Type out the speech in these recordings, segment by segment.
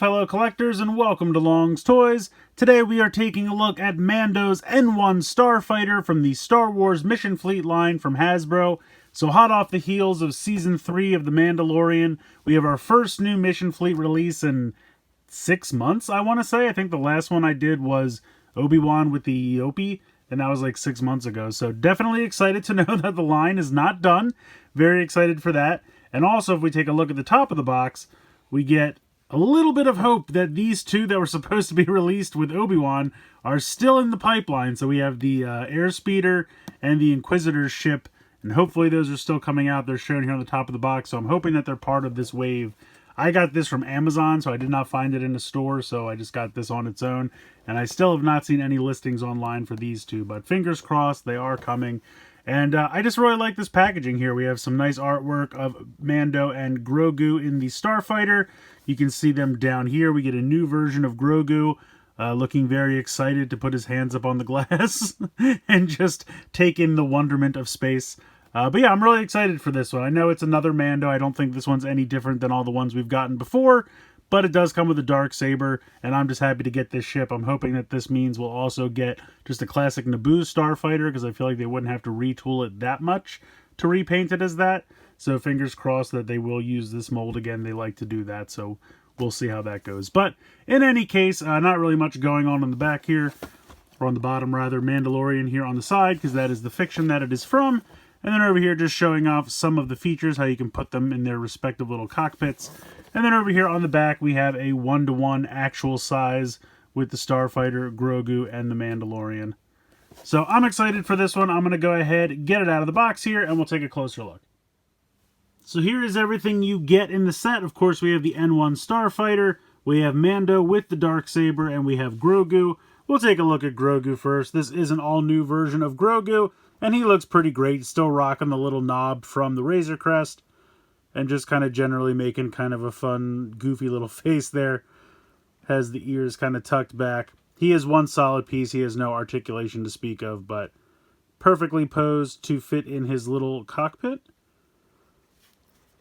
fellow collectors, and welcome to Long's Toys. Today we are taking a look at Mando's N-1 Starfighter from the Star Wars Mission Fleet line from Hasbro. So hot off the heels of Season 3 of The Mandalorian, we have our first new Mission Fleet release in 6 months, I want to say. I think the last one I did was Obi-Wan with the Eopie, and that was like 6 months ago. So definitely excited to know that the line is not done. Very excited for that. And also, if we take a look at the top of the box, we get a little bit of hope that these two that were supposed to be released with Obi-Wan are still in the pipeline. So we have the Airspeeder and the Inquisitor's ship, and hopefully those are still coming out. They're shown here on the top of the box, so I'm hoping that they're part of this wave. I got this from Amazon, so I did not find it in a store, so I just got this on its own. And I still have not seen any listings online for these two, but fingers crossed they are coming. And I just really like this packaging here. We have some nice artwork of Mando and Grogu in the Starfighter. You can see them down here. We get a new version of Grogu, looking very excited to put his hands up on the glass and just take in the wonderment of space. But yeah, I'm really excited for this one. I know it's another Mando. I don't think this one's any different than all the ones we've gotten before, but it does come with a Darksaber, and I'm just happy to get this ship. I'm hoping that this means we'll also get just a classic Naboo Starfighter, because I feel like they wouldn't have to retool it that much to repaint it as that. So fingers crossed that they will use this mold again. They like to do that, so we'll see how that goes. But in any case, not really much going on the back here, or on the bottom rather. Mandalorian here on the side, because that is the fiction that it is from. And then over here, just showing off some of the features, how you can put them in their respective little cockpits. And then over here on the back, we have a 1-to-1 actual size with the Starfighter, Grogu, and the Mandalorian. So I'm excited for this one. I'm going to go ahead, get it out of the box here, and we'll take a closer look. So here is everything you get in the set. Of course, we have the N-1 Starfighter, we have Mando with the Darksaber, and we have Grogu. We'll take a look at Grogu first. This is an all-new version of Grogu, and he looks pretty great. Still rocking the little knob from the Razor Crest, and just kind of generally making kind of a fun, goofy little face there. Has the ears kind of tucked back. He is one solid piece. He has no articulation to speak of, but perfectly posed to fit in his little cockpit.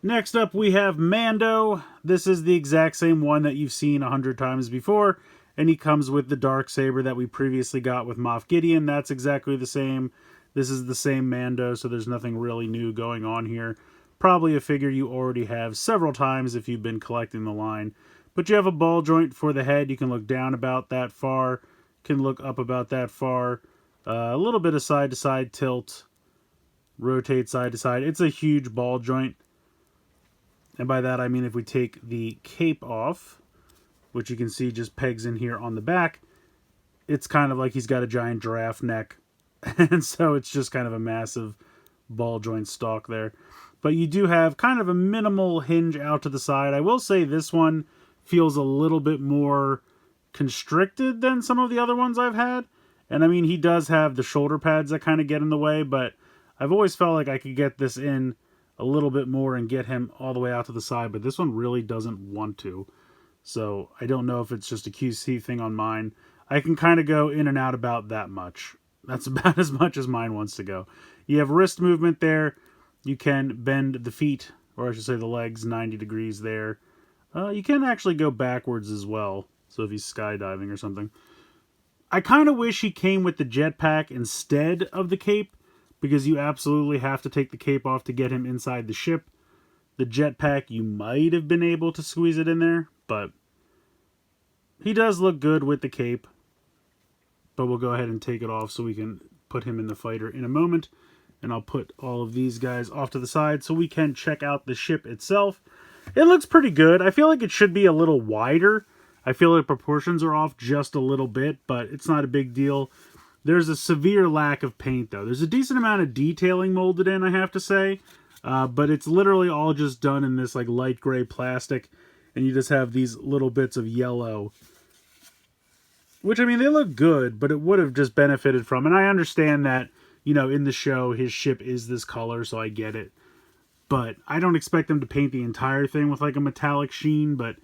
Next up, we have Mando. This is the exact same one that you've seen 100 times before, and he comes with the Darksaber that we previously got with Moff Gideon. That's exactly the same. This is the same Mando, so there's nothing really new going on here. Probably a figure you already have several times if you've been collecting the line. But you have a ball joint for the head. You can look down about that far. Can look up about that far. A little bit of side-to-side tilt. Rotate side-to-side. It's a huge ball joint. And by that I mean if we take the cape off, which you can see just pegs in here on the back, it's kind of like he's got a giant giraffe neck. And so it's just kind of a massive ball joint stalk there. But you do have kind of a minimal hinge out to the side. I will say this one feels a little bit more constricted than some of the other ones I've had. And I mean, he does have the shoulder pads that kind of get in the way, but I've always felt like I could get this in a little bit more and get him all the way out to the side, but this one really doesn't want to. So I don't know if it's just a QC thing on mine. I can kind of go in and out about that much. That's about as much as mine wants to go. You have wrist movement there. You can bend the feet, or I should say the legs, 90 degrees there. You can actually go backwards as well, so if he's skydiving or something. I kind of wish he came with the jetpack instead of the cape, because you absolutely have to take the cape off to get him inside the ship. The jetpack, you might have been able to squeeze it in there, but he does look good with the cape. But we'll go ahead and take it off so we can put him in the fighter in a moment. And I'll put all of these guys off to the side so we can check out the ship itself. It looks pretty good. I feel like it should be a little wider. I feel like proportions are off just a little bit, but it's not a big deal. There's a severe lack of paint, though. There's a decent amount of detailing molded in, I have to say. But it's literally all just done in this like light gray plastic. And you just have these little bits of yellow. Which, I mean, they look good, but it would have just benefited from. And I understand that, you know, in the show, his ship is this color, so I get it. But I don't expect them to paint the entire thing with like a metallic sheen, but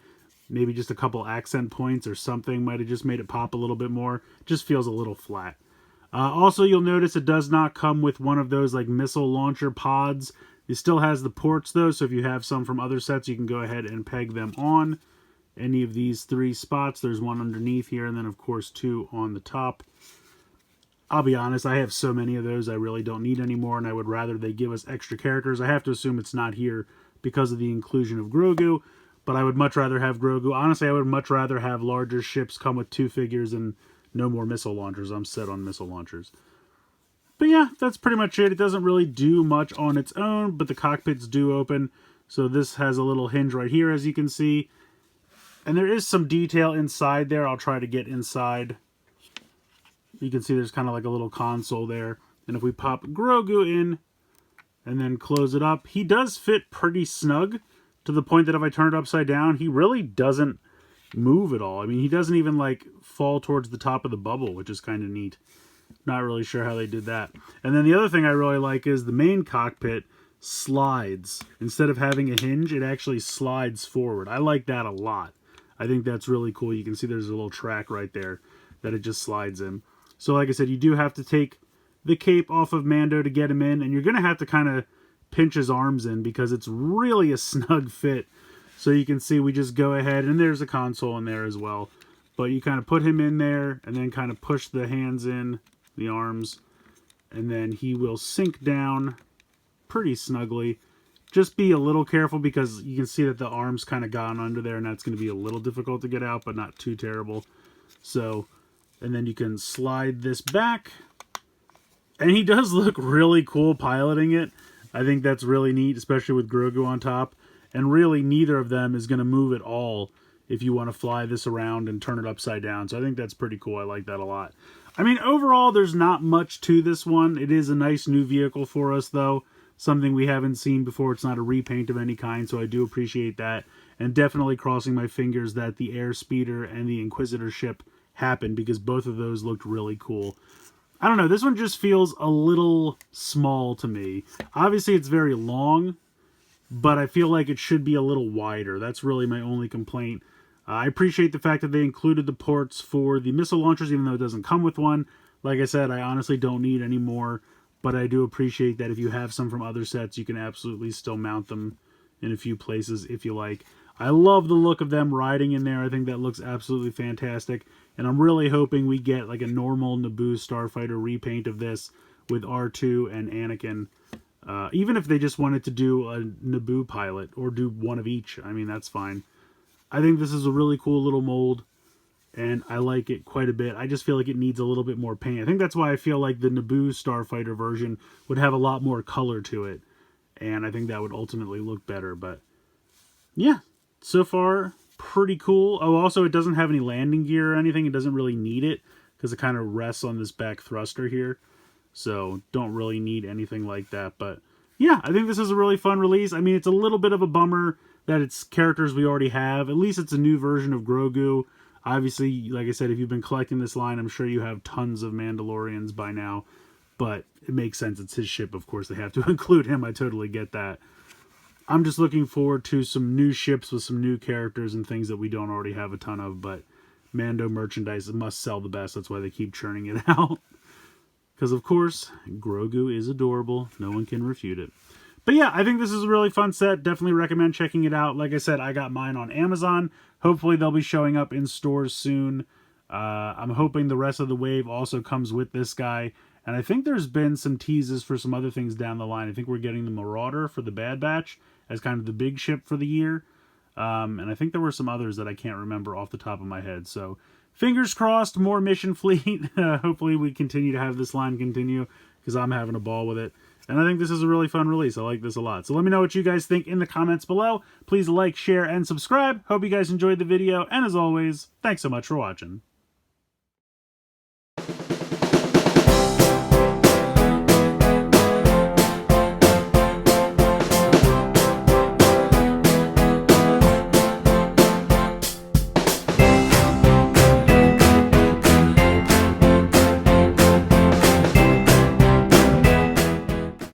maybe just a couple accent points or something might have just made it pop a little bit more. It just feels a little flat. Also, you'll notice it does not come with one of those like missile launcher pods. It still has the ports though, so if you have some from other sets, you can go ahead and peg them on. any of these 3 spots. There's one underneath here, and then of course 2 on the top. I'll be honest, I have so many of those I really don't need anymore, and I would rather they give us extra characters. I have to assume it's not here because of the inclusion of Grogu, but I would much rather have Grogu. Honestly, I would much rather have larger ships come with 2 figures and no more missile launchers. I'm set on missile launchers. But yeah, that's pretty much it. It doesn't really do much on its own, but the cockpits do open. So this has a little hinge right here, as you can see. And there is some detail inside there. I'll try to get inside. You can see there's kind of like a little console there. And if we pop Grogu in and then close it up, he does fit pretty snug to the point that if I turn it upside down, he really doesn't move at all. I mean, he doesn't even like fall towards the top of the bubble, which is kind of neat. Not really sure how they did that. And then the other thing I really like is the main cockpit slides. Instead of having a hinge, it actually slides forward. I like that a lot. I think that's really cool. You can see there's a little track right there that it just slides in. So like I said, you do have to take the cape off of Mando to get him in, and you're going to have to kind of pinch his arms in because it's really a snug fit. So you can see we just go ahead, and there's a console in there as well. But you kind of put him in there and then kind of push the hands in, the arms, and then he will sink down pretty snugly. Just be a little careful because you can see that the arms kind of gone under there, and that's going to be a little difficult to get out, but not too terrible. So... and then you can slide this back. And he does look really cool piloting it. I think that's really neat, especially with Grogu on top. And really, neither of them is going to move at all if you want to fly this around and turn it upside down. So I think that's pretty cool. I like that a lot. I mean, overall, there's not much to this one. It is a nice new vehicle for us, though. Something we haven't seen before. It's not a repaint of any kind, so I do appreciate that. And definitely crossing my fingers that the Airspeeder and the Inquisitor ship happened, because both of those looked really cool. I don't know, this one just feels a little small to me. Obviously it's very long, but I feel like it should be a little wider. That's really my only complaint. I appreciate the fact that they included the ports for the missile launchers, even though it doesn't come with one. Like I said, I honestly don't need any more, but I do appreciate that if you have some from other sets, you can absolutely still mount them in a few places if you like. I love the look of them riding in there. I think that looks absolutely fantastic. And I'm really hoping we get like a normal Naboo Starfighter repaint of this with R2 and Anakin. Even if they just wanted to do a Naboo pilot or do one of each. I mean, that's fine. I think this is a really cool little mold. And I like it quite a bit. I just feel like it needs a little bit more paint. I think that's why I feel like the Naboo Starfighter version would have a lot more color to it. And I think that would ultimately look better. But yeah, so far, pretty cool. Oh, also, it doesn't have any landing gear or anything. It doesn't really need it because it kind of rests on this back thruster here. So, don't really need anything like that. But yeah, I think this is a really fun release. I mean, it's a little bit of a bummer that it's characters we already have. At least it's a new version of Grogu. Obviously, like I said, if you've been collecting this line, I'm sure you have tons of Mandalorians by now. But it makes sense. It's his ship, of course. They have to include him. I totally get that. I'm just looking forward to some new ships with some new characters and things that we don't already have a ton of. But Mando merchandise must sell the best. That's why they keep churning it out. Because, of course, Grogu is adorable. No one can refute it. But yeah, I think this is a really fun set. Definitely recommend checking it out. Like I said, I got mine on Amazon. Hopefully they'll be showing up in stores soon. I'm hoping the rest of the wave also comes with this guy. And I think there's been some teases for some other things down the line. I think we're getting the Marauder for the Bad Batch as kind of the big ship for the year. And I think there were some others that I can't remember off the top of my head. So fingers crossed, more Mission Fleet. Hopefully we continue to have this line continue because I'm having a ball with it. And I think this is a really fun release. I like this a lot. So let me know what you guys think in the comments below. Please like, share, and subscribe. Hope you guys enjoyed the video. And as always, thanks so much for watching.